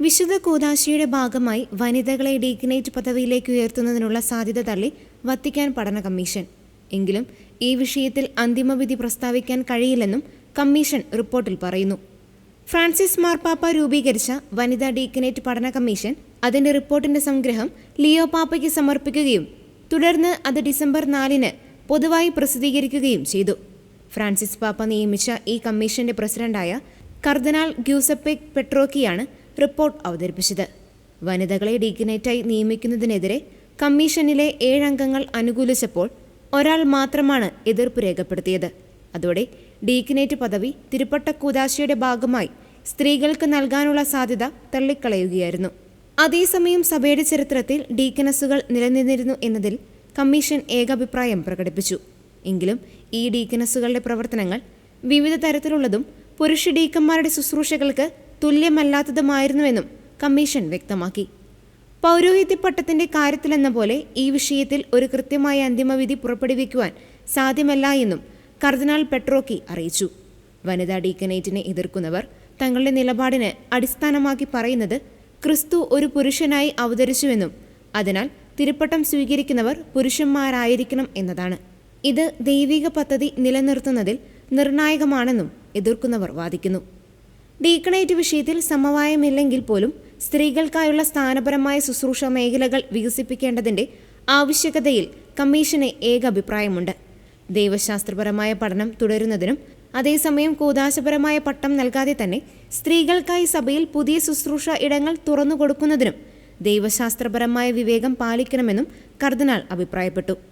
വിശുദ്ധ കൂദാശയുടെ ഭാഗമായി വനിതകളെ ഡീക്കനേറ്റ് പദവിയിലേക്ക് ഉയർത്തുന്നതിനുള്ള സാധ്യത തള്ളി വത്തിക്കാൻ പഠന കമ്മീഷൻ. എങ്കിലും ഈ വിഷയത്തിൽ അന്തിമവിധി പ്രസ്താവിക്കാൻ കഴിയില്ലെന്നും കമ്മീഷൻ റിപ്പോർട്ടിൽ പറയുന്നു. ഫ്രാൻസിസ് മാർപ്പാപ്പ രൂപീകരിച്ച വനിതാ ഡീക്കനേറ്റ് പഠന കമ്മീഷൻ അതിന്റെ റിപ്പോർട്ടിന്റെ സംഗ്രഹം ലിയോ പാപ്പയ്ക്ക് സമർപ്പിക്കുകയും തുടർന്ന് അത് ഡിസംബർ 4 പൊതുവായി പ്രസിദ്ധീകരിക്കുകയും ചെയ്തു. ഫ്രാൻസിസ് പാപ്പ നിയമിച്ച ഈ കമ്മീഷന്റെ പ്രസിഡന്റായ കർദിനാൾ ഗ്യൂസപ്പെ പെട്രോക്കിയാണ് റിപ്പോർട്ട് അവതരിപ്പിച്ചത്. വനിതകളെ ഡീക്കനേറ്റായി നിയമിക്കുന്നതിനെതിരെ കമ്മീഷനിലെ 7 അംഗങ്ങൾ അനുകൂലിച്ചപ്പോൾ ഒരാൾ മാത്രമാണ് എതിർപ്പ് രേഖപ്പെടുത്തിയത്. അതോടെ ഡീക്കനേറ്റ് പദവി തിരുപ്പട്ട കൂദാശയുടെ ഭാഗമായി സ്ത്രീകൾക്ക് നൽകാനുള്ള സാധ്യത തള്ളിക്കളയുകയായിരുന്നു. അതേസമയം സഭയുടെ ചരിത്രത്തിൽ ഡീക്കനസുകൾ നിലനിന്നിരുന്നു എന്നതിൽ കമ്മീഷൻ ഏകാഭിപ്രായം പ്രകടിപ്പിച്ചു. എങ്കിലും ഈ ഡീക്കനസുകളുടെ പ്രവർത്തനങ്ങൾ വിവിധ തരത്തിലുള്ളതും പുരുഷ ഡീക്കന്മാരുടെ ശുശ്രൂഷകൾക്ക് തുല്യമല്ലാത്തതുമായിരുന്നുവെന്നും കമ്മീഷൻ വ്യക്തമാക്കി. പൗരോഹിത്യ പട്ടത്തിന്റെ കാര്യത്തിലെന്ന പോലെ ഈ വിഷയത്തിൽ ഒരു കൃത്യമായ അന്തിമവിധി പുറപ്പെടുവിക്കുവാൻ സാധ്യമല്ല എന്നും കർദിനാൾ പെട്രോക്കി അറിയിച്ചു. വനിതാ ഡീക്കനേറ്റിനെ എതിർക്കുന്നവർ തങ്ങളുടെ നിലപാടിന് അടിസ്ഥാനമാക്കി പറയുന്നത് ക്രിസ്തു ഒരു പുരുഷനായി അവതരിച്ചുവെന്നും അതിനാൽ തിരുപ്പട്ടം സ്വീകരിക്കുന്നവർ പുരുഷന്മാരായിരിക്കണം എന്നതാണ്. ഇത് ദൈവിക പദ്ധതി നിലനിർത്തുന്നതിൽ നിർണായകമാണെന്നും എതിർക്കുന്നവർ വാദിക്കുന്നു. ഡീക്കണേറ്റ് വിഷയത്തിൽ സമവായമില്ലെങ്കിൽ പോലും സ്ത്രീകൾക്കായുള്ള സ്ഥാനപരമായ ശുശ്രൂഷ മേഖലകൾ വികസിപ്പിക്കേണ്ടതിന്റെ ആവശ്യകതയിൽ കമ്മീഷന് ഏകാഭിപ്രായമുണ്ട്. ദൈവശാസ്ത്രപരമായ പഠനം തുടരുന്നതിനും അതേസമയം കൂദാശപരമായ പട്ടം നൽകാതെ തന്നെ സ്ത്രീകൾക്കായി സഭയിൽ പുതിയ ശുശ്രൂഷ ഇടങ്ങൾ തുറന്നുകൊടുക്കുന്നതിനും ദൈവശാസ്ത്രപരമായ വിവേകം പാലിക്കണമെന്നും കർദിനാൾ അഭിപ്രായപ്പെട്ടു.